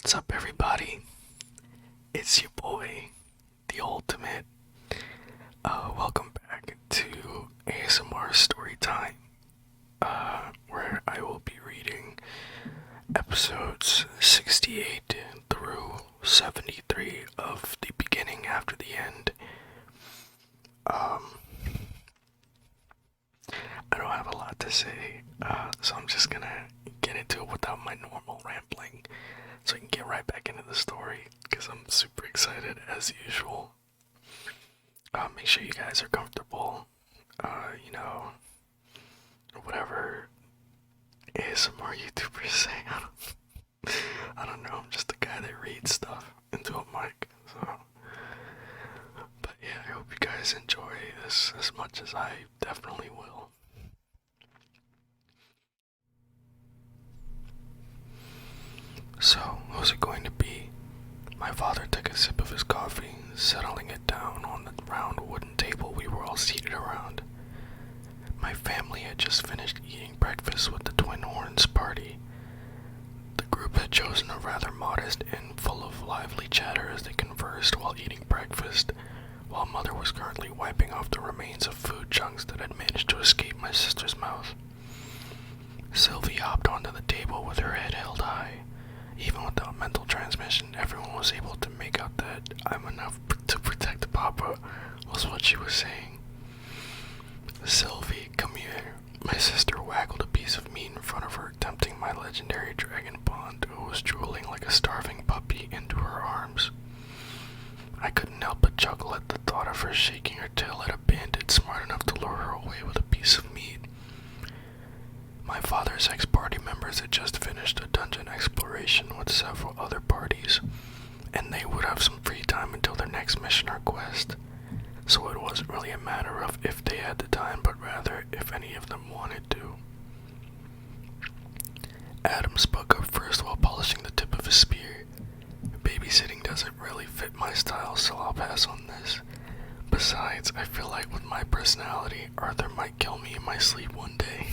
What's up, everybody? It's your boy, the Ultimate. Welcome back to ASMR Storytime, where I will be reading episodes 68 through 73 of The Beginning After the End. I don't have a lot to say, so I'm just gonna get into it without my normal rambling, so I can get right back into the story, because I'm super excited as usual. Make sure you guys are comfortable. Whatever ASMR YouTubers say. I don't know. I'm just a guy that reads stuff into a mic. So, but yeah, I hope you guys enjoy this as much as I definitely will. So, who's it going to be? My father took a sip of his coffee, settling it down on the round wooden table we were all seated around. My family had just finished eating breakfast with the Twin Horns party. The group had chosen a rather modest inn full of lively chatter as they conversed while eating breakfast, while Mother was currently wiping off the remains of food chunks that had managed to escape my sister's mouth. Sylvie hopped onto the table with her head held high. Even without mental transmission, everyone was able to make out that "I'm enough to protect Papa" was what she was saying. "Sylvie, come here." My sister waggled a piece of meat in front of her, tempting my legendary dragon bond, who was drooling like a starving puppy, into her arms. I couldn't help but chuckle at the thought of her shaking her tail at a bandit smart enough to lure her away with a piece of meat. My father's ex-party members had just finished a dungeon exploration with several other parties, and they would have some free time until their next mission or quest. So it wasn't really a matter of if they had the time, but rather if any of them wanted to. Adam spoke up first while polishing the tip of his spear. "Babysitting doesn't really fit my style, so I'll pass on this. Besides, I feel like with my personality, Arthur might kill me in my sleep one day."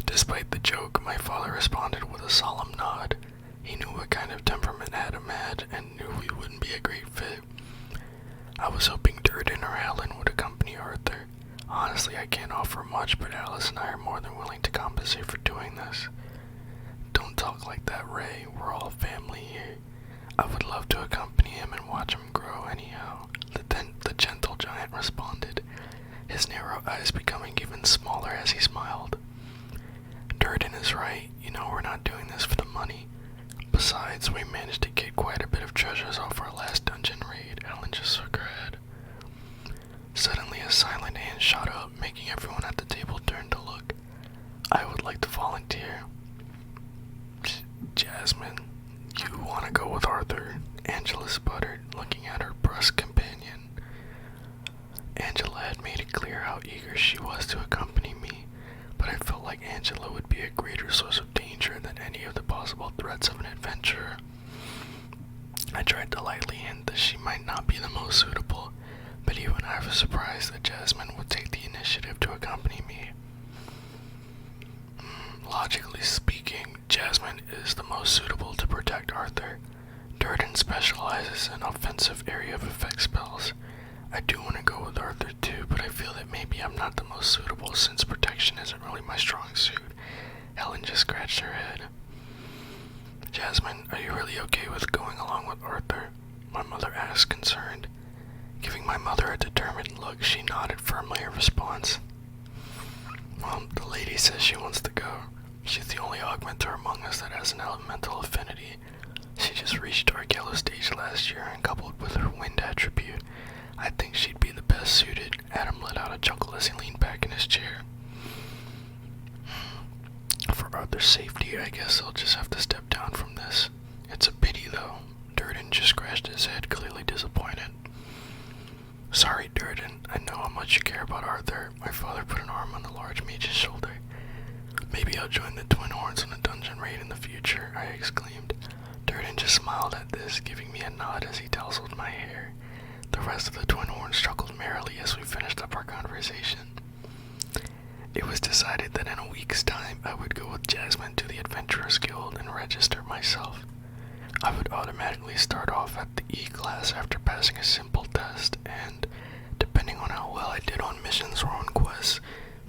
Despite the joke, my father responded with a solemn nod. He knew what kind of temperament Adam had and knew we wouldn't be a great fit. I was hoping Durden or Helen would accompany Arthur. Honestly, I can't offer much, but Alice and I are more than willing to compensate for doing this. "Don't talk like that, Ray. We're all family here. I would love to accompany him and watch him grow anyhow," the gentle giant responded, his narrow eyes becoming even smaller as he smiled. "Durden is right. You know we're not doing this for the money. Besides, we managed to get quite a bit of treasures off our last dungeon raid." Helen just shook her head. Suddenly a silent hand shot up, making everyone at the table turn to look. "I would like to volunteer." "Jasmine, you want to go with Arthur?" Angela sputtered, looking at her brusque companion. Angela had made it clear how eager she was to accompany me, but I felt like Angela would be a greater source of danger than any of the possible threats of an adventurer. I tried to lightly hint that she might not be the most suitable, but even I was surprised that Jasmine would take the initiative to accompany me. Logically speaking, Jasmine is the most suitable to protect Arthur. Durden specializes in offensive area of effect spells. I do want to go with Arthur too, but I feel that maybe I'm not the most suitable since protection isn't really my strong suit. Helen just scratched her head. "Jasmine, are you really okay with going along with Arthur?" my mother asked, concerned. Giving my mother a determined look, she nodded firmly in response. "Well, the lady says she wants to go. She's the only augmenter among us that has an elemental affinity. She just reached Dark Yellow stage last year, and coupled with her wind attribute, I think she'd be the best suited." Adam let out a chuckle as he leaned back in his chair. "For Arthur's safety, I guess I'll just have to step down from this. It's a pity, though." Durden just scratched his head, clearly disappointed. "Sorry, Durden. I know how much you care about Arthur." My father put an arm on the large mage's shoulder. "Maybe I'll join the Twin Horns on a dungeon raid in the future," I exclaimed. Durden just smiled at this, giving me a nod as he tousled my hair. The rest of the Twin Horns chuckled merrily as we finished up our conversation. It was decided that in a week's time I would go with Jasmine to the Adventurers Guild and register myself. I would automatically start off at the E class after passing a simple test, and depending on how well I did on missions or on quests,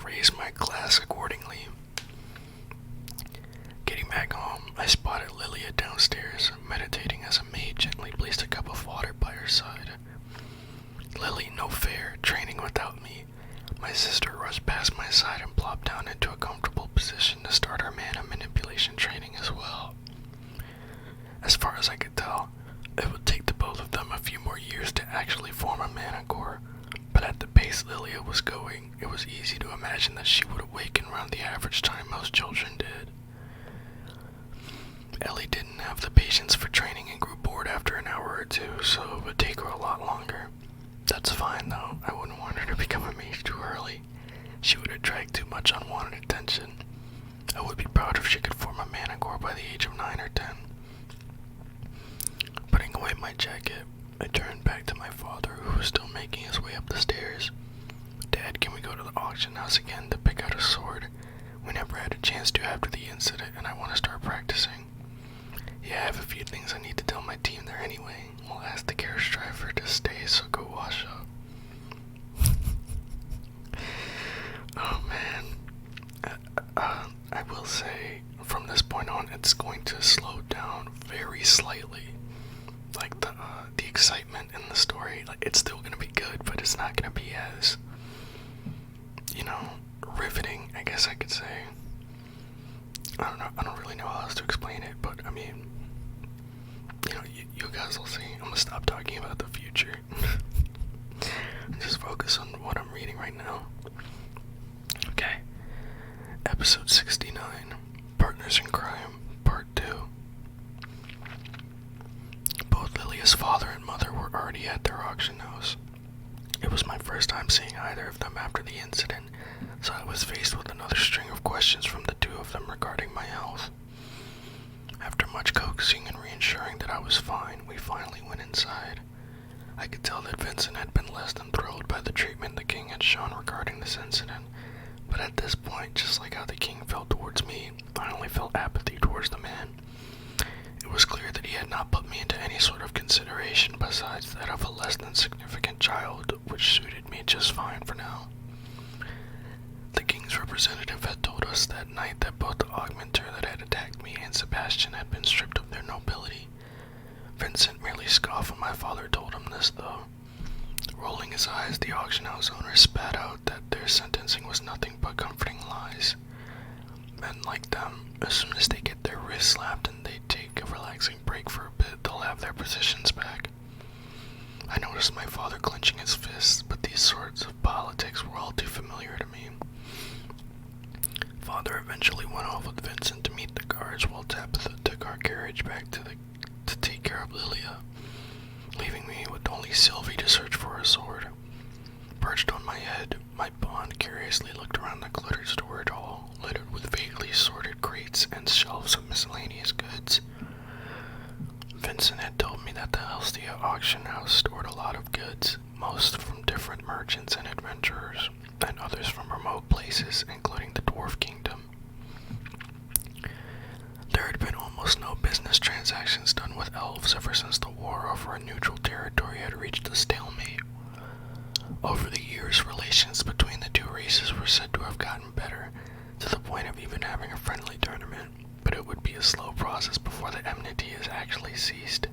raise my class accordingly. Getting back home, I spotted Lilia downstairs, meditating as a maid gently placed a cup of water by her side. Lily, no fair, training without me. My sister rushed past my side and plopped down into a comfortable position to start her mana manipulation training as well. As far as I could tell, it would take the both of them a few more years to actually form a mana core, but at the pace Lilia was going, it was easy to imagine that she would awaken around the average time most children did. Ellie didn't have the patience for training and grew bored after an hour or two, so it would take her a lot longer. That's fine though, I wouldn't want her to become a mage too early. She would attract too much unwanted attention. I would be proud if she could form a mana core by the age of 9 or 10. Putting away my jacket, I turned back to my father, who was still making his way up the stairs. Dad, can we go to the auction house again to pick out a sword? We never had a chance to after the incident, and I want to start practicing. Yeah, I have a few things I need to tell my team there anyway. We'll ask the carriage driver to stay, so go wash up. Oh man. I will say, from this point on, it's going to slow down very slightly. Like the excitement in the story, like it's still gonna be good, but it's not gonna be as, riveting, I guess I could say. I don't really know how else to explain it, but I mean, you guys will see. I'm gonna stop talking about the future. And just focus on what I'm reading right now. Okay. Episode 69, Partners in Crime, Part 2. Both Lilia's father and mother were already at their auction house. It was my first time seeing either of them after the incident, so I was faced with another string of questions from the two of them regarding my health. After much coaxing and reassuring that I was fine, we finally went inside. I could tell that Vincent had been less than thrilled by the treatment the king had shown regarding this incident, but at this point, just like how the king felt towards me, I only felt apathy towards the man. It was clear that he had not put me into any sort of consideration besides that of a less than significant child, which suited me just fine for now. The king's representative had told us that night that both the augmenter that had attacked me and Sebastian had been stripped of their nobility. Vincent merely scoffed when my father told him this, though. Rolling his eyes, the auction house owner spat out that their sentencing was nothing but comforting lies. Men like them, as soon as they get their wrists slapped and they take a relaxing break for a bit, they'll have their positions back. I noticed my father clenching his fists, but these sorts of politics were all too familiar to me. Father eventually went off with Vincent to meet the guards while Tabitha took our carriage back to take care of Lilia, leaving me with only Sylvie to search for a sword. Perched on my head, my bond curiously looked around the cluttered storage hall, littered with vaguely sorted crates and shelves of miscellaneous goods. Vincent had told me that the Helstia auction house stored a lot of goods, most from different merchants and adventurers, and others from remote places, including the Dwarf Kingdom. There had been almost no business transactions done with elves ever since the war over a neutral territory had reached a stalemate. Over the years, relations between the two races were said to have gotten better, to the point of even having a friendly tournament, but it would be a slow process before the enmity has actually ceased.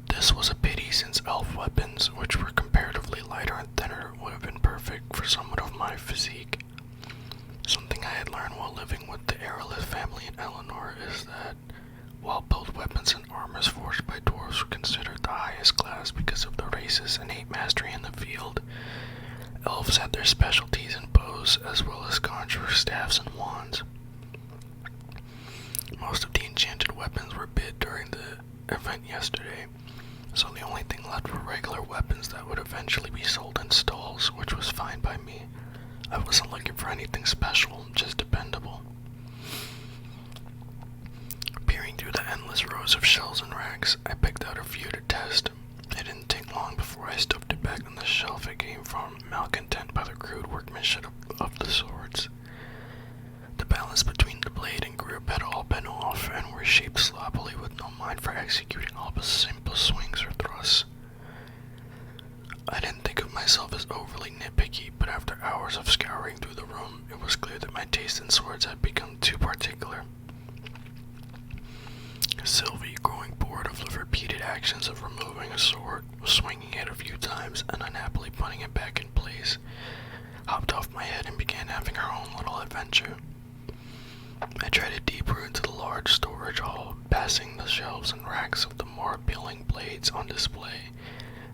This was a pity, since elf weapons, which were comparatively lighter and thinner, would have been perfect for someone of my physique. Something I had learned while living with the Aerolith family in Eleanor is that, while both weapons and armors forged by dwarves were considered the highest class because of the race's innate mastery in the field, elves had their specialties in bows as well as conjurer's staffs and wands. Most of the enchanted weapons were bid during the event yesterday, so the only thing left were regular weapons that would eventually be sold in stalls, which was fine by me. I wasn't looking for anything special, just dependable. Peering through the endless rows of shells and racks, I picked out a few to test. It didn't take long before I stuffed it back on the shelf it came from, malcontent by the crude workmanship of the swords. The balance between the blade and grip had all been off and were shaped sloppily swinging it a few times and unhappily putting it back in place, hopped off my head and began having her own little adventure. I treaded deeper into the large storage hall, passing the shelves and racks of the more appealing blades on display,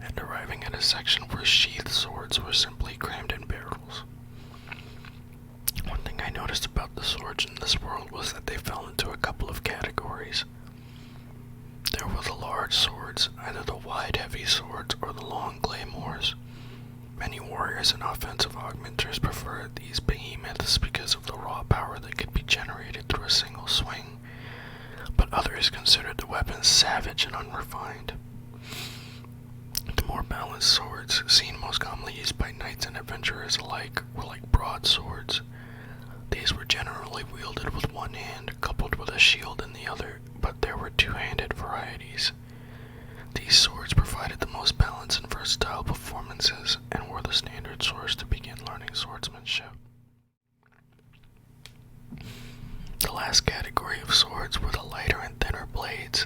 and arriving at a section where sheathed swords were simply crammed in barrels. One thing I noticed about the swords in this world was that they fell into a couple of categories. There were the large swords, either the wide heavy swords or the long claymores. Many warriors and offensive augmenters preferred these behemoths because of the raw power that could be generated through a single swing, but others considered the weapons savage and unrefined. The more balanced swords, seen most commonly used by knights and adventurers alike, were like broadswords. These were generally wielded with one hand, coupled with a shield in the other, but there were two-handed varieties. These swords provided the most balanced and versatile performances, and were the standard swords to begin learning swordsmanship. The last category of swords were the lighter and thinner blades.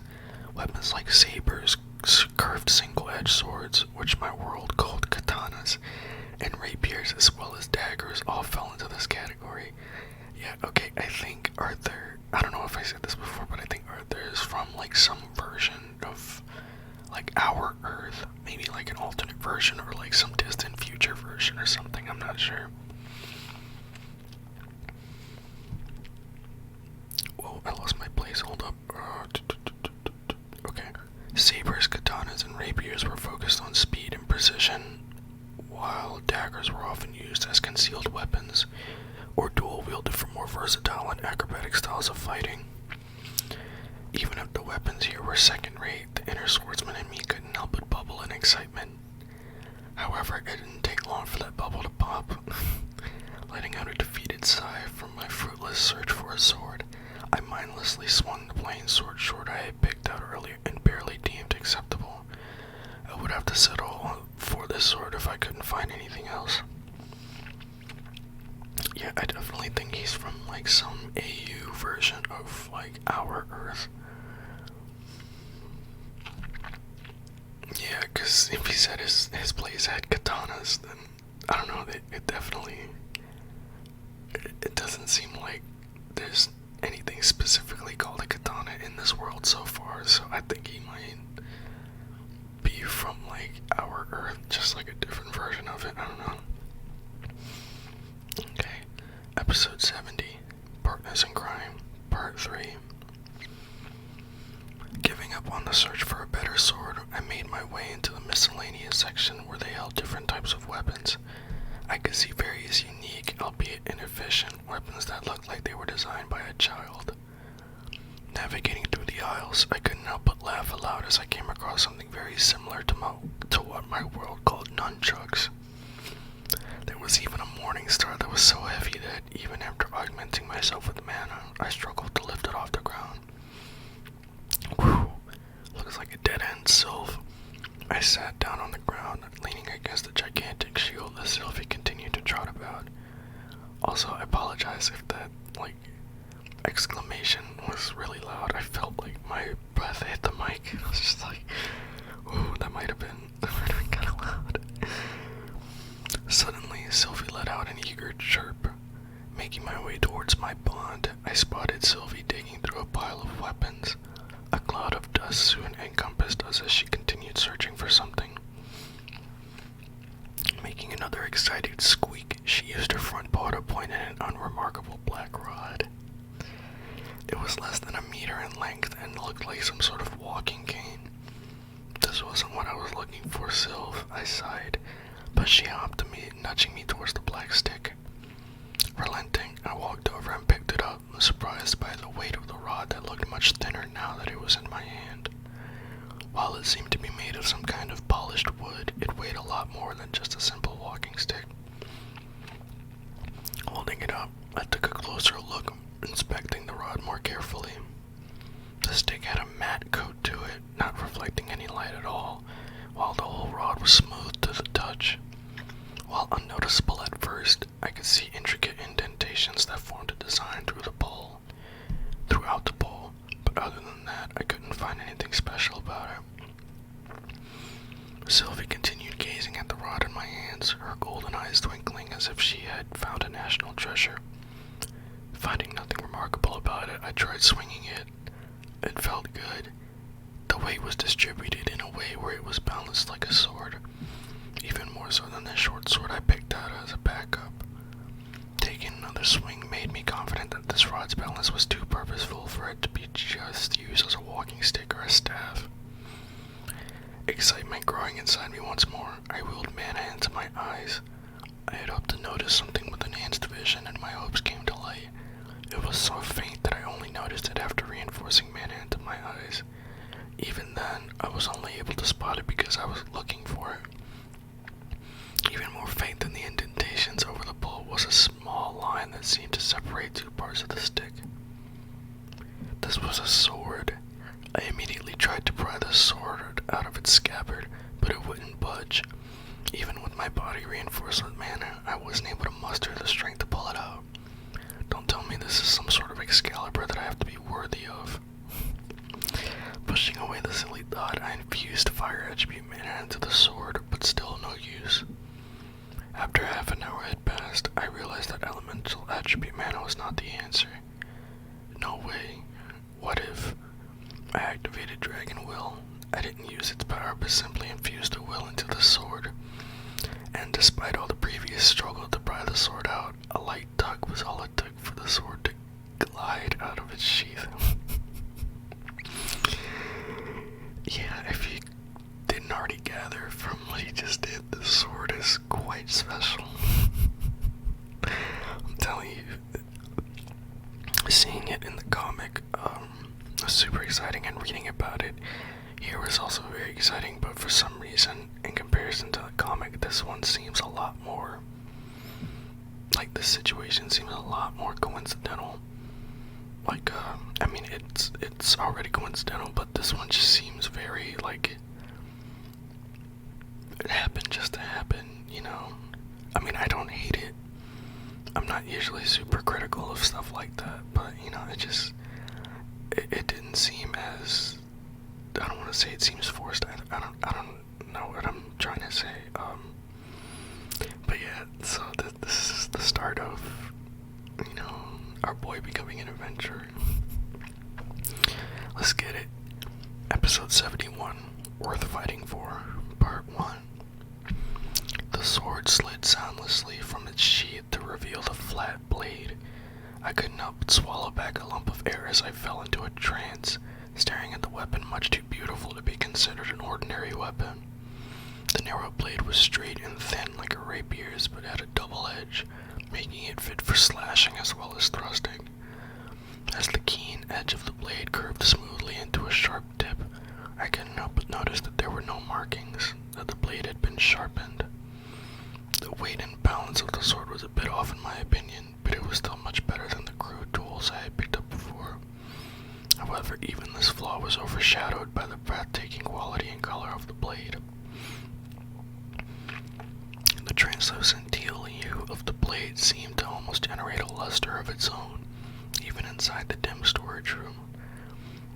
Weapons like sabers, curved single-edged swords, which my world called katanas, and rapiers as well as daggers all fell into this category. Yeah, okay, I think Arthur, I don't know if I said this before, but I think Arthur is from like some version of like our Earth, maybe like an alternate version or like some distant future version or something, I'm not sure. Whoa, I lost my place, hold up. Okay. Sabers, katanas, and rapiers were focused on speed and precision, while daggers were often used as concealed weapons, or dual-wielded for more versatile and acrobatic styles of fighting. Even if the weapons here were second-rate, the inner swordsman in me couldn't help but bubble in excitement. However, it didn't take long for that bubble to pop. Letting out a defeated sigh from my fruitless search for a sword, I mindlessly swung the plain sword short I had picked out earlier and barely deemed acceptable. I would have to settle for this sword if I couldn't find anything else. Yeah, I definitely think he's from like some AU version of like our Earth. Yeah, because if he said his place had katanas, then I don't know, it definitely, it doesn't seem like there's anything specifically called a katana in this world so far, so I think he might be from like our Earth, just like a different version of it, I don't know. Okay, episode 70, Partners in Crime, part 3. Giving up on the search for a better sword, I made my way into the miscellaneous section where they held different types of weapons. I could see various unique, albeit inefficient, weapons that looked like they were designed by a child. Navigating through the aisles, I couldn't help but laugh aloud as I came across something very similar to what my world called nunchucks. There was even a morning star that was so heavy that, even after augmenting myself with mana, I struggled to lift it off the ground. Whew, looks like a dead-end Sylph. I sat down on the ground, leaning against the gigantic shield that Sylvie continued to trot about. Also, I apologize if that, exclamation was really loud. I felt like my breath hit the mic. I was just like, ooh, that might have been kind of loud. Suddenly, Sylvie let out an eager chirp. Making my way towards my bond, I spotted Sylvie digging through a pile of weapons. A cloud of dust soon encompassed us as she continued searching for something. Making another excited squeak, she used her front paw to point at an unremarkable black rod. It was less than a meter in length and looked like some sort of walking cane. This wasn't what I was looking for, Sylv, I sighed, but she hopped to me, nudging me towards the black stick. Relenting, I walked over and picked it up, surprised by the weight of the rod that looked much thinner now that it was in my hand. While it seemed to be made of some kind of polished wood, it weighed a lot more than just a simple walking stick. Holding it up, I took a closer look, inspecting the rod more carefully. The stick had a matte coat to it, not reflecting any light at all, while the whole rod was smooth to the touch. While unnoticeable at first, I could see intricate indentations that formed a design throughout the bowl, but other than that, I couldn't find anything special about it. golden eyes twinkling as if she had found a national treasure. Finding nothing remarkable about it, I tried swinging it. It felt good. The weight was distributed in a way where it was balanced like a sword, even more so than the short sword I picked out as a backup. Taking another swing made me confident that this rod's balance was too purposeful for it to be just used as a walking stick or a staff. Excitement growing inside me once more, I willed mana into my eyes. I had hoped to notice something with enhanced vision, and my hopes came to light. It was so faint that I only noticed it after reinforcing mana into my eyes. Even then, I was only able to spot it because I was looking for it. Even more faint than the indentations over the bolt was a small line that seemed to separate two parts of the stick. This was a sword. I immediately tried to pry the sword out of its scabbard, but it wouldn't budge. Even with my body reinforced with mana, I wasn't able to muster the strength to pull it out. Don't tell me this is some sort of Excalibur that I have to be worthy of. Pushing away the silly thought, I infused fire attribute mana into the sword, but still no use. After half an hour had passed, I realized that elemental attribute mana was not the answer. No way. What if I activated Dragon Will? I didn't use its power, but simply infused a will into the sword. And despite all the previous struggle to pry the sword out, a light tug was all it took for the sword to glide out of its sheath. Yeah, if you didn't already gather from what he just did, the sword is quite special. I'm telling you, seeing it in the comic was super exciting, and reading about it here was also very exciting, but for some reason, in comparison to the comic, this one seems a lot more, like, this situation seems a lot more coincidental. Like, I mean, it's already coincidental, but this one just seems very, like, it happened just to happen, you know? I mean, I don't hate it. I'm not usually super critical of stuff like that, but, you know, it didn't seem as, I don't want to say it seems forced. I don't know what I'm trying to say. But yeah, so this is the start of, you know, our boy becoming an adventurer. Let's get it. Episode 71, Worth Fighting For, Part 1. The sword slid soundlessly from its sheath to reveal the flat blade. I couldn't help but swallow back a lump of air as I fell into a trance, staring at the weapon much too beautiful to be considered an ordinary weapon. The narrow blade was straight and thin like a rapier's, but had a double edge, making it fit for slashing as well as thrusting. As the keen edge of the blade curved smoothly into a sharp tip, I couldn't help but notice that there were no markings, that the blade had been sharpened. The weight and balance of the sword was a bit off in my opinion, but it was still much better than the crude tools I had picked up before. However, even this flaw was overshadowed by the breathtaking quality and color of the blade. The translucent teal hue of the blade seemed to almost generate a luster of its own, even inside the dim storage room.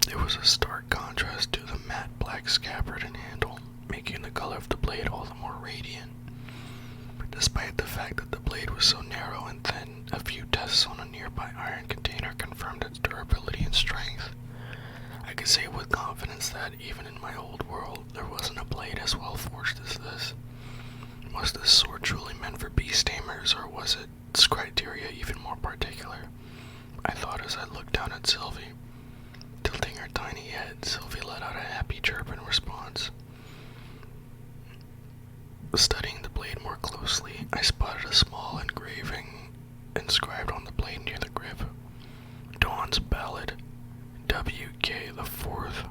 There was a stark contrast to the matte black scabbard and handle, making the color of the blade all the more radiant. Despite the fact that the blade was so narrow and thin, a few tests on a nearby iron container confirmed its durability and strength. I could say with confidence that, even in my old world, there wasn't a blade as well forged as this. Was this sword truly meant for beast tamers, or was its criteria even more particular? I thought as I looked down at Sylvie. Tilting her tiny head, Sylvie let out a happy chirp in response. Studying the blade more closely, I spotted a small engraving inscribed on the blade near the grip. Dawn's Ballad, W.K. the Fourth.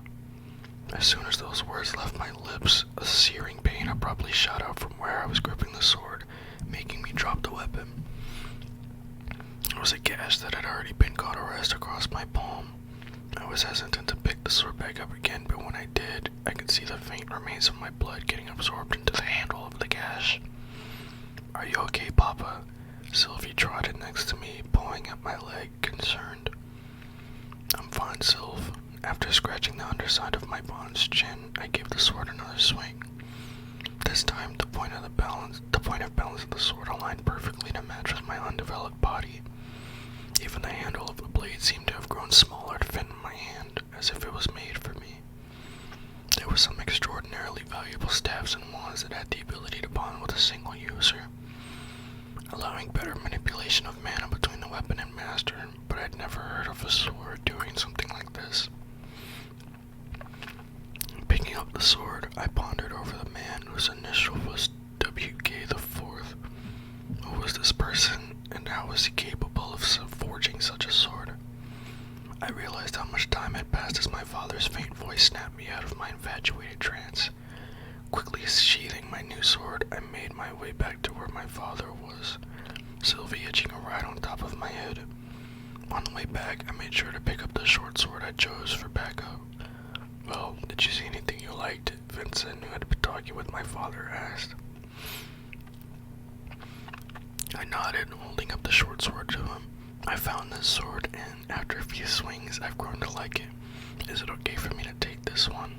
As soon as those words left my lips, a searing pain abruptly shot out from where I was gripping the sword, making me drop the weapon. It was a gash that had already been cauterized across my palm. I was hesitant to pick the sword back up again, but when I did, I could see the faint remains of my blood getting absorbed into the handle of the gash. "Are you okay, Papa?" Sylvie trotted next to me, pawing at my leg, concerned. "I'm fine, Sylv." After scratching the underside of my bond's chin, I gave the sword another swing. This time, the point point of balance of the sword aligned perfectly to match with my undeveloped body. Even the handle of the blade seemed to have grown smaller to fit in my hand, as if it was made for me. There were some extraordinarily valuable staves and wands that had the ability to bond with a single user, allowing better manipulation of mana between the weapon and master, but I'd never heard of a sword doing something like this. Picking up the sword, I pondered over the man whose initial was WK the Fourth. Who was this person, and how was he capable of forging such a sword? I realized how much time had passed as my father's faint voice snapped me out of my infatuated trance. Quickly sheathing my new sword, I made my way back to where my father was, Sylvie hitching a ride on top of my head. On the way back, I made sure to pick up the short sword I chose for backup. "Well, did you see anything you liked?" Vincent, who had been talking with my father, asked. I nodded, holding up the short sword to him. "I found this sword, and after a few swings, I've grown to like it. Is it okay for me to take this one?"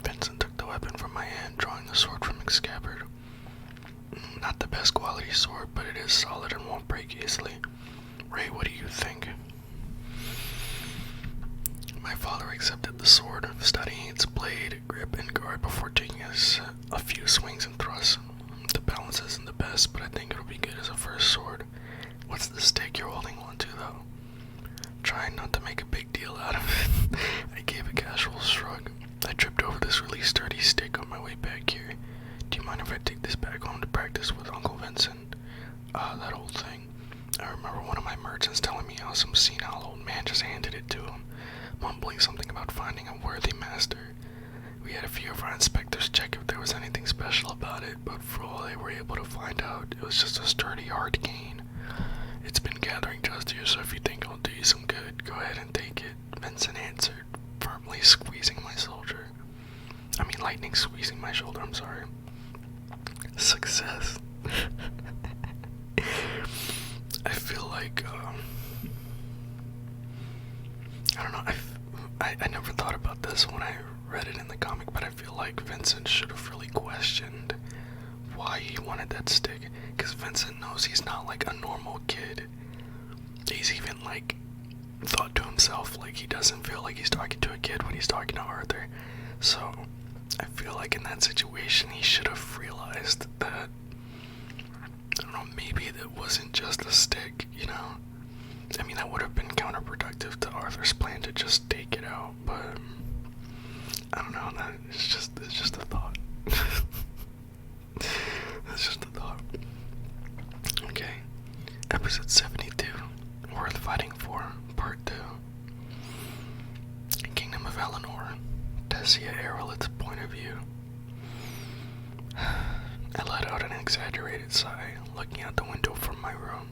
Vincent took the weapon from my hand, drawing the sword from its scabbard. "Not the best quality sword, but it is solid and won't break easily. Ray, what do you think?" My father accepted the sword, studying its blade, grip, and guard before taking a few swings and thrusts. "The balance isn't the best, but I think it'll be good as a first sword. What's the stick you're holding on to, though?" Trying not to make a big deal out of it, I gave a casual shrug. "I tripped over this really sturdy stick on my way back here. Do you mind if I take this back home to practice with Uncle Vincent?" That old thing. I remember one of my merchants telling me how some senile old man just handed it to him, mumbling something about finding a worthy master. We had a few of our inspectors check if there was anything special about it, but for all they were able to find out, it was just a sturdy hard cane. "It's been gathering dust here, so if you think it'll do you some good, go ahead and take it," Vincent answered, firmly squeezing my shoulder. Lightning squeezing my shoulder, I'm sorry. Success. I feel like, I don't know, I never thought about this when I read it in the comic, but I feel like Vincent should have really questioned why he wanted that stick, because Vincent knows he's not like a normal kid. He's even like thought to himself like he doesn't feel like he's talking to a kid when he's talking to Arthur. So I feel like in that situation he should have realized that, I don't know, maybe that wasn't just a stick, you know? I mean, that would have been counterproductive to Arthur's plan to just take it out, but I don't know, it's just a thought. It's just a thought. Okay, episode 72, Worth Fighting For, Part 2. Kingdom of Eleanor, Tessia Errolit's point of view. I let out an exaggerated sigh, looking out the window from my room.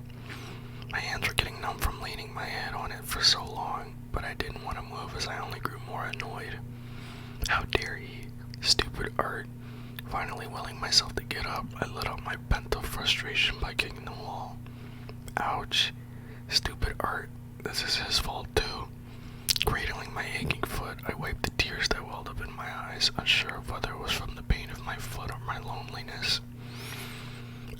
My hands were getting numb from leaning my head on it for so long, but I didn't want to move as I only grew more annoyed. How dare he? Stupid Art. Finally willing myself to get up, I let out my pent-up frustration by kicking the wall. Ouch. Stupid Art. This is his fault too. Cradling my aching foot, I wiped the tears that welled up in my eyes, unsure of whether it was from the pain of my foot or my loneliness.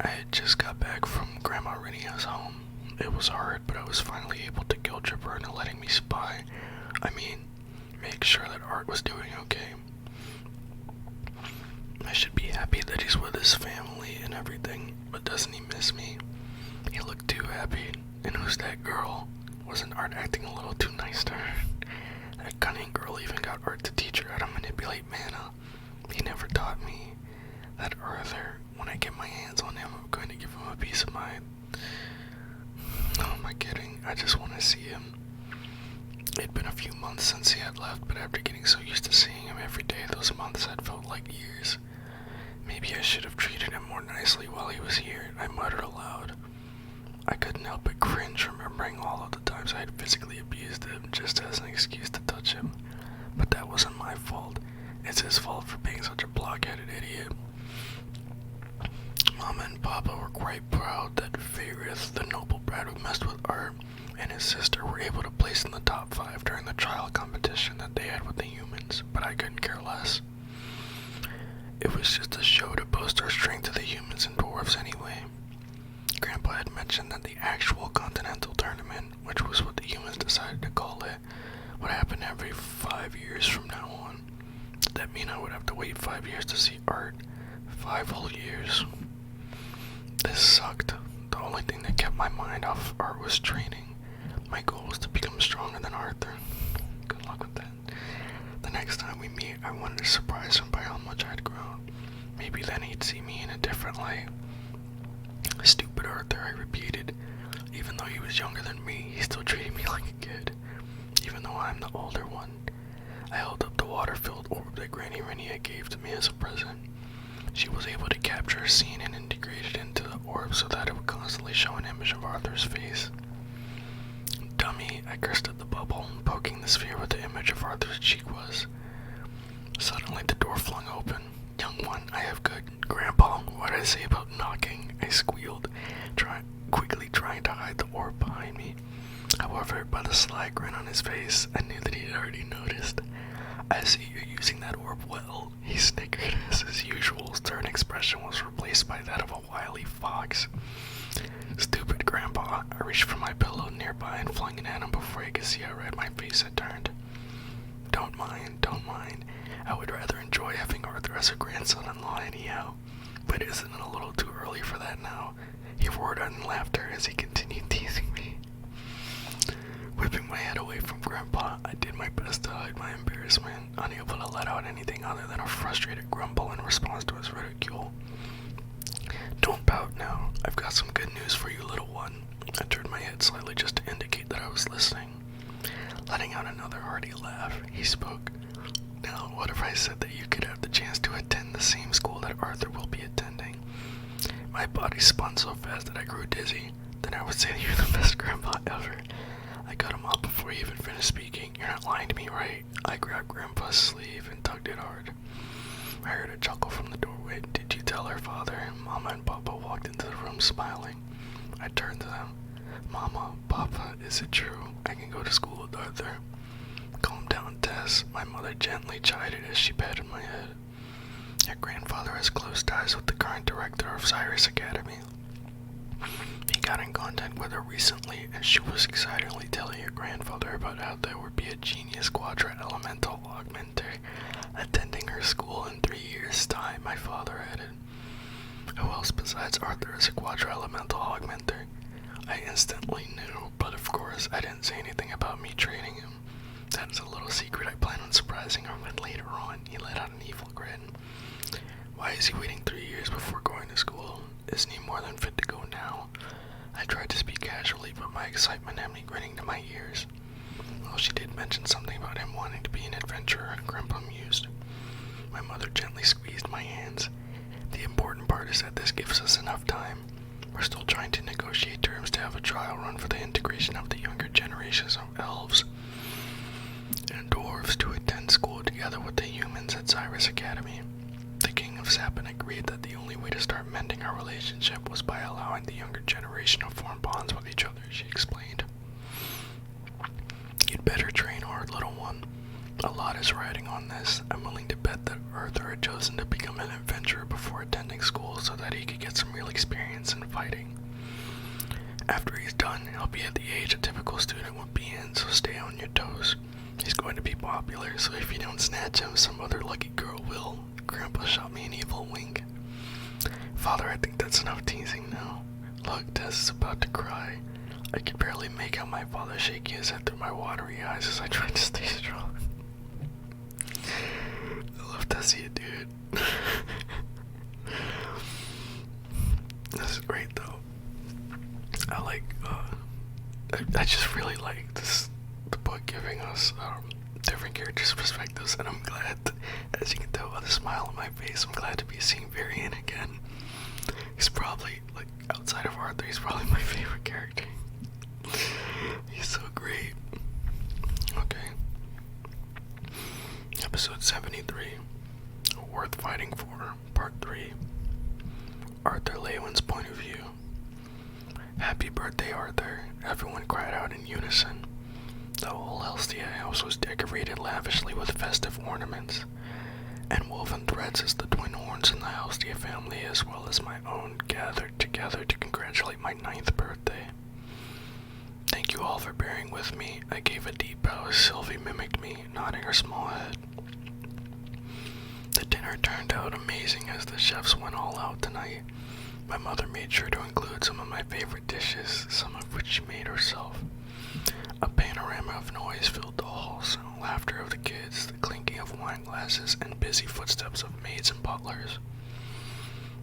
I had just got back from Grandma Rinia's home. It was hard, but I was finally able to guilt trip her into letting me spy. Make sure that Art was doing okay. I should be happy that he's with his family and everything, but doesn't he miss me? He looked too happy. And who's that girl? Wasn't Art acting a little too nice to her? That cunning girl even got Art to teach her how to manipulate mana. He never taught me. That Arthur, when I get my hands on him, I'm going to give him a piece of mind. Oh, am I kidding? I just want to see him. It'd been a few months since he had left, but after getting so used to seeing him every day, those months had felt like years. Maybe I should have treated him more nicely while he was here, I muttered aloud. I couldn't help but cringe, remembering all of the times I had physically abused him just as an excuse to touch him. But that wasn't my fault. It's his fault for being such a blockheaded idiot. Mama and Papa were quite proud that Fairith, the noble brat who messed with Art, and his sister were able to place in the top 5 during the trial competition that they had with the humans, but I couldn't care less. It was just a show to boast our strength to the humans and to mention that the actual Continental Tournament, which was what the humans decided to call it, would happen every 5 years from now on. Did that mean I would have to wait 5 years to see art? 5 whole years. This sucked. The only thing that kept my mind off art was training. My goal was to become stronger than Arthur. Good luck with that. The next time we meet, I wanted to surprise him by how much I'd grown. Maybe then he'd see me in a different light. Stupid Arthur, I repeated. Even though he was younger than me, he still treated me like a kid. Even though I'm the older one. I held up the water-filled orb that Granny Renia gave to me as a present. She was able to capture a scene and integrate it into the orb so that it would constantly show an image of Arthur's face. Dummy, I cursed at the bubble, poking the sphere where the image of Arthur's cheek was. Suddenly the door flung open. Young one, I have good. Grandpa, what did I say about knocking? I squealed, quickly trying to hide the orb behind me. However, by the sly grin on his face, I knew that he had already noticed. I see you're using that orb well, he snickered as his usual stern expression was replaced by that of a wily fox. Stupid Grandpa, I reached for my pillow nearby and flung it at him before he could see how red my face had turned. Don't mind. I would rather enjoy having Arthur as a grandson-in-law anyhow. But isn't it a little too early for that now? He roared out in laughter as he continued teasing me. Whipping my head away from Grandpa, I did my best to hide my embarrassment, unable to let out anything other than a frustrated grumble in response to his ridicule. Don't pout now. I've got some good news for you, little one. I turned my head slightly just to indicate that I was listening. Letting out another hearty laugh, he spoke. Now, what if I said that you could have the chance to attend the same school that Arthur will be attending? My body spun so fast that I grew dizzy. Then I would say that you're the best grandpa ever. I cut him off before he even finished speaking. You're not lying to me, right? I grabbed Grandpa's sleeve and tugged it hard. I heard a chuckle from the doorway. Did you tell her father? Mama and Papa walked into the room smiling. I turned to them. Mama, Papa, is it true? I can go to school with Arthur. Calm down, Tess. My mother gently chided as she patted my head. Your grandfather has close ties with the current director of Cyrus Academy. He got in contact with her recently, and she was excitedly telling your grandfather about how there would be a genius quadra-elemental augmenter attending her school in 3 years' time, my father added. Who else besides Arthur is a quadra-elemental augmenter? I instantly knew, but of course I didn't say anything about me training him. That is a little secret I plan on surprising her with later on. He let out an evil grin. Why is he waiting 3 years before going to school? Isn't he more than fit to go now? I tried to speak casually, but my excitement had me grinning to my ears. Well, she did mention something about him wanting to be an adventurer, Grandpa mused. My mother gently squeezed my hands. The important part is that this gives us enough time. We're still trying to negotiate terms to have a trial run for the integration of the younger generations of elves and dwarves to attend school together with the humans at Cyrus Academy. The King of Sapin agreed that the only way to start mending our relationship was by allowing the younger generation to form bonds with each other, she explained. You'd better train hard, little one. A lot is riding on this. I'm willing to bet that Arthur had chosen to become an adventurer before attending school so that he could get some real experience in fighting. After he's done, he'll be at the age a typical student would be in, so stay on your toes. He's going to be popular, so if you don't snatch him, some other lucky girl will. Grandpa shot me an evil wink. Father, I think that's enough teasing now. Look, Tess is about to cry. I could barely make out my father shaking his head through my watery eyes as I tried to stay strong. I love to see it, dude. This is great, though. I just really like the book giving us different characters' perspectives, and I'm glad, as you can tell by the smile on my face, I'm glad to be seeing Varian again. He's probably, outside of Arthur, he's probably my favorite character. He's so great. Okay. Episode 73. Worth Fighting For, Part 3. Arthur Lewin's point of view. Happy birthday, Arthur. Everyone cried out in unison. The whole Helstia house was decorated lavishly with festive ornaments, and woven threads as the twin horns in the Helstia family, as well as my own, gathered together gathered to congratulate my 9th birthday. Thank you all for bearing with me. I gave a deep bow as Sylvie mimicked me, nodding her small head. The dinner turned out amazing as the chefs went all out tonight. My mother made sure to include some of my favorite dishes, some of which she made herself. A panorama of noise filled the halls, laughter of the kids, the clinking of wine glasses, and busy footsteps of maids and butlers.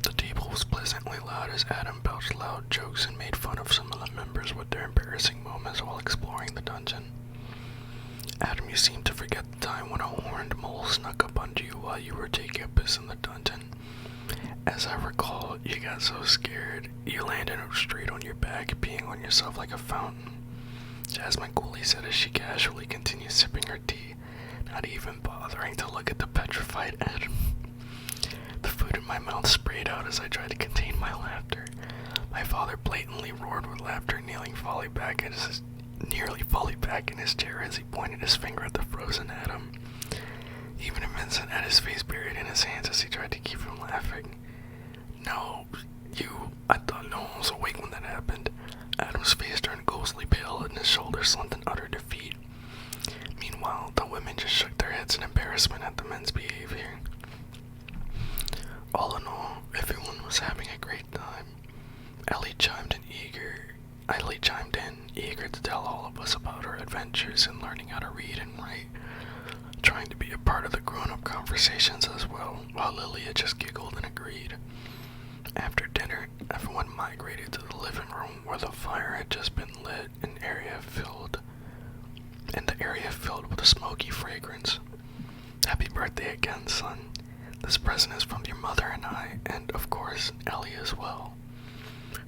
The table was pleasantly loud as Adam belched loud jokes and made fun of some of the members with their embarrassing moments while exploring the dungeon. Adam, you seem to forget the time when a horned mole snuck up under you while you were taking a piss in the dungeon. As I recall, you got so scared, you landed up straight on your back, peeing on yourself like a fountain. Jasmine coolly said as she casually continued sipping her tea, not even bothering to look at the petrified Adam. The food in my mouth sprayed out as I tried to contain my laughter. My father blatantly roared with laughter, nearly falling back in his chair as he pointed his finger at the frozen Adam. Even Vincent had his face buried in his hands as he tried to keep from laughing. No, I thought no one was awake when that happened. Adam's face turned ghostly pale and his shoulders slumped in utter defeat. Meanwhile, the women just shook their heads in embarrassment at the men's behavior. All in all, everyone was having a great time. Ellie chimed in, eager to tell all of us about her adventures in learning how to read and write, trying to be a part of the grown-up conversations as well, while Lilia just giggled and agreed. After dinner, everyone migrated to the living room where the fire had just been lit and the area filled with a smoky fragrance. Happy birthday again, son. This present is from your mother and I, and of course, Ellie as well.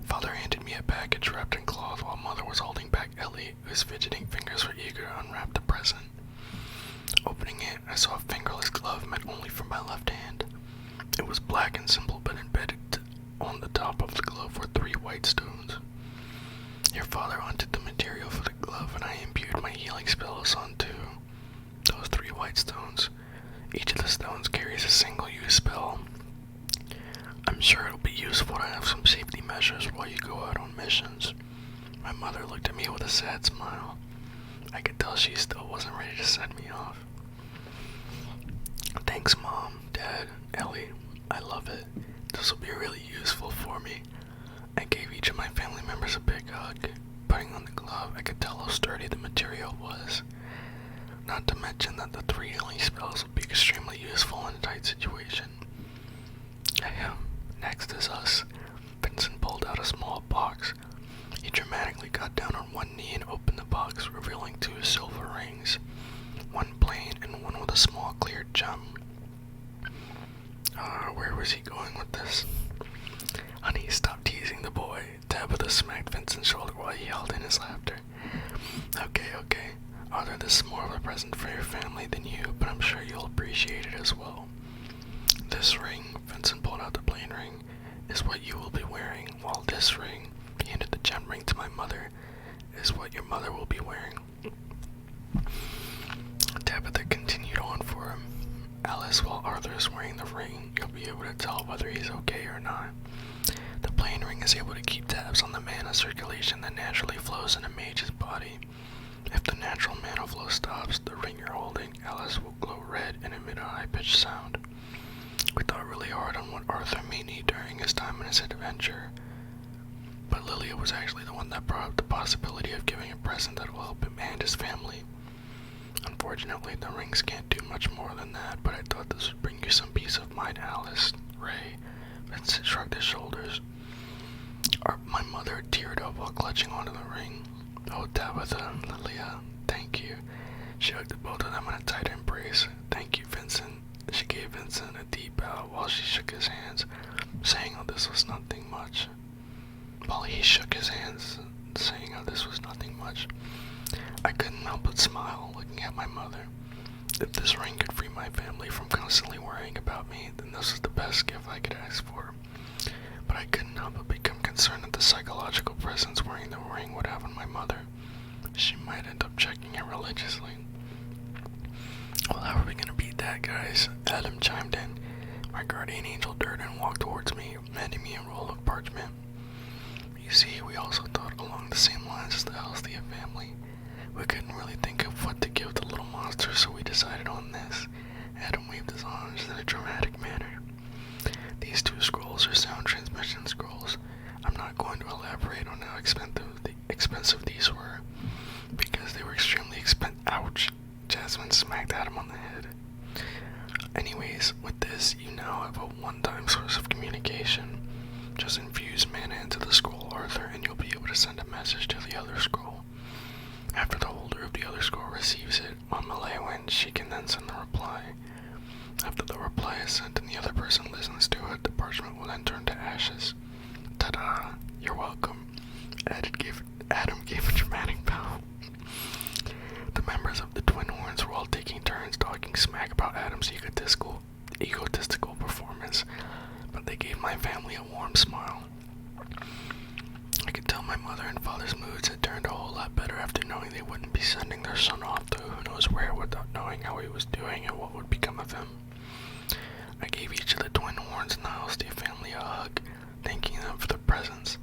Father handed me a package wrapped in cloth while Mother was holding back Ellie, whose fidgeting fingers were eager to unwrap the present. Opening it, I saw a fingerless glove meant only for my left hand. It was black and simple, but embedded on the top of the glove were 3 white stones. Your father hunted the material for the glove, and I imbued my healing spells onto those 3 white stones. Each of the stones carries a single-use spell. I'm sure it'll be useful to have some safety measures while you go out on missions. My mother looked at me with a sad smile. I could tell she still wasn't ready to send me off. Thanks, Mom, Dad, Ellie. I love it. This will be really useful for me. I gave each of my family members a big hug. Putting on the glove, I could tell how sturdy the material was. Not to mention that the 3 healing spells would be extremely useful in a tight situation. Next is us. Vincent pulled out a small box. He dramatically got down on one knee and opened the box, revealing 2 silver rings. One plain and one with a small clear gem. Where was he going with this? Honey, stop teasing the boy. Tabitha smacked Vincent's shoulder while he held in his laughter. Okay. Arthur, this is more of a present for your family than you, but I'm sure you'll appreciate it as well. This ring, Vincent pulled out the plain ring, is what you will be wearing, while this ring, he handed the gem ring to my mother, is what your mother will be wearing. Tabitha continued on for him. Alice, while Arthur is wearing the ring, you'll be able to tell whether he's okay or not. The plain ring is able to keep tabs on the mana circulation that naturally flows in a mage's body. If the natural mana flow stops, the ring you're holding, Alice, will glow red and emit a high-pitched sound. We thought really hard on what Arthur may need during his time in his adventure, but Lilia was actually the one that brought up the possibility of giving a present that will help him and his family. Unfortunately, the rings can't do much more than that, but I thought this would bring you some peace of mind, Alice. Ray. Vincent shrugged his shoulders. My mother teared up while clutching onto the ring. Oh, Tabitha, Lilia, thank you. She hugged both of them in a tight embrace. Thank you, Vincent. She gave Vincent a deep bow while she shook his hands, saying how this was nothing much. While he shook his hands, saying how this was nothing much. I couldn't help but smile, looking at my mother. If this ring could free my family from constantly worrying about me, then this was the best gift I could ask for. But I couldn't help but become concerned at the psychological presence wearing the ring would have on my mother. She might end up checking it religiously. Well, how are we gonna beat that, guys? Adam chimed in. My guardian angel turned and walked towards me, handing me a roll of parchment. You see, we also thought along the same lines as the Elstia family. We couldn't really think of what to give the little monster, so we decided on this. Adam waved his arms in a dramatic manner. These two scrolls are sound transmission scrolls. I'm not going to elaborate on how expensive these were, because they were extremely expensive. Ouch! Jasmine smacked Adam on the head. Anyways, with this, you now have a one-time source of communication. Just infuse mana into the scroll, Arthur, and you'll be able to send a message to the other scroll. After the holder of the other scroll receives it on Malaywin, she can then send the reply. After the reply is sent and the other person listens to it, the parchment will then turn to ashes. Ta-da! You're welcome. Adam gave a dramatic bow. The members of the Twin Horns were all taking turns talking smack about Adam's egotistical performance, but they gave my family a warm smile. I could tell my mother and father's moods had turned a whole lot better after knowing they wouldn't be sending their son off to who knows where without knowing how he was doing and what would become of him. I gave each of the Twin Horns and the Halstead family a hug, thanking them for their presence.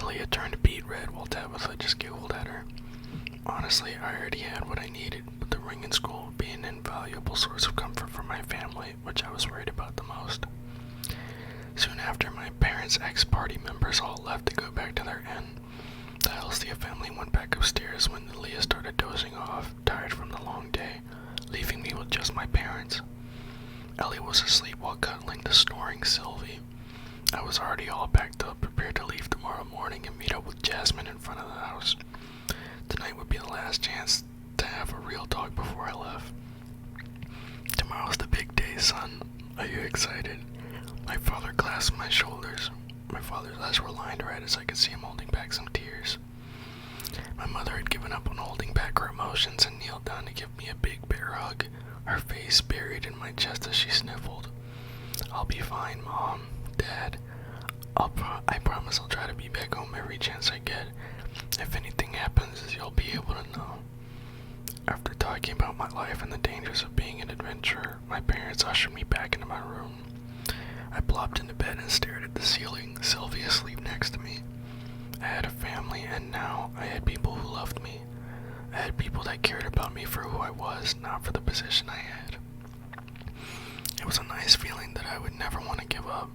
Leah turned beet red while Tabitha just giggled at her. Honestly, I already had what I needed, but the ring and scroll would be an invaluable source of comfort for my family, which I was worried about the most. Soon after, my parents' ex-party members all left to go back to their inn. The Halstead family went back upstairs when Leah started dozing off, tired from the long day, leaving me with just my parents. Ellie was asleep while cuddling the snoring Sylvie. I was already all packed up, prepared to leave tomorrow morning and meet up with Jasmine in front of the house. Tonight would be the last chance to have a real talk before I left. Tomorrow's the big day, son. Are you excited? My father clasped my shoulders. My father's eyes were lined red as I could see him holding back some tears. My mother had given up on holding back her emotions and kneeled down to give me a big bear hug, her face buried in my chest as she sniffled. I'll be fine, Mom, Dad. I promise I'll try to be back home every chance I get. If anything happens, you'll be able to know. After talking about my life and the dangers of being an adventurer, my parents ushered me back into my room. I plopped into bed and stared at the ceiling, Sylvie asleep next to me. I had a family, and now I had people who loved me. I had people that cared about me for who I was, not for the position I had. It was a nice feeling that I would never want to give up.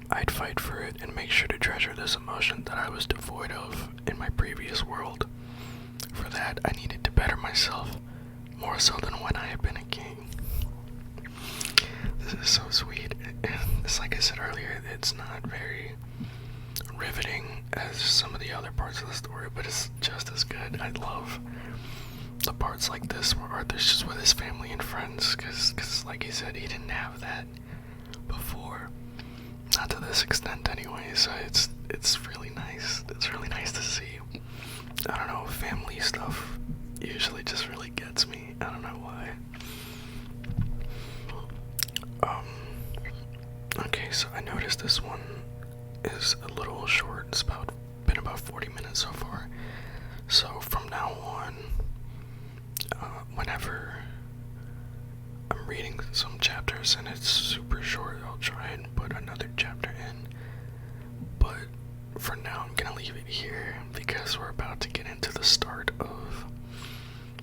I'd fight for it and make sure to treasure this emotion that I was devoid of in my previous world. For that, I needed to better myself, more so than when I had been a king. This is so sweet. It's like I said earlier, it's not very riveting as some of the other parts of the story, but it's just as good. I love the parts like this where Arthur's just with his family and friends, because like he said, he didn't have that before. Not to this extent anyway, so it's really nice. It's really nice to see. I don't know, family stuff usually just really gets me. I don't know why. Okay, so I noticed this one is a little short. It's been about 40 minutes so far. So from now on, whenever I'm reading some chapters and it's super short, I'll try and put another chapter in. But for now, I'm gonna leave it here because we're about to get into the start of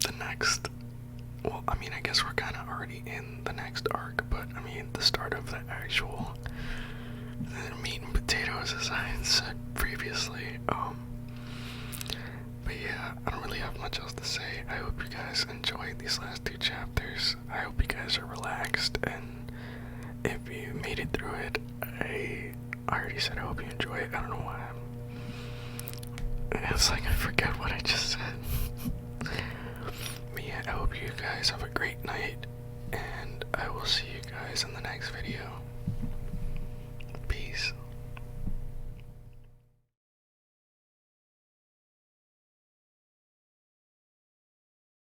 the next. Well, I mean, I guess we're kind of already in the next arc, but I mean, the start of the actual meat and potatoes, as I had said previously. But yeah, I don't really have much else to say. I hope you guys enjoyed these last two chapters. I hope you guys are relaxed, and if you made it through it, I already said I hope you enjoy it. I don't know why it's like I forget what I just said. But yeah, I hope you guys have a great night, and I will see you guys in the next video.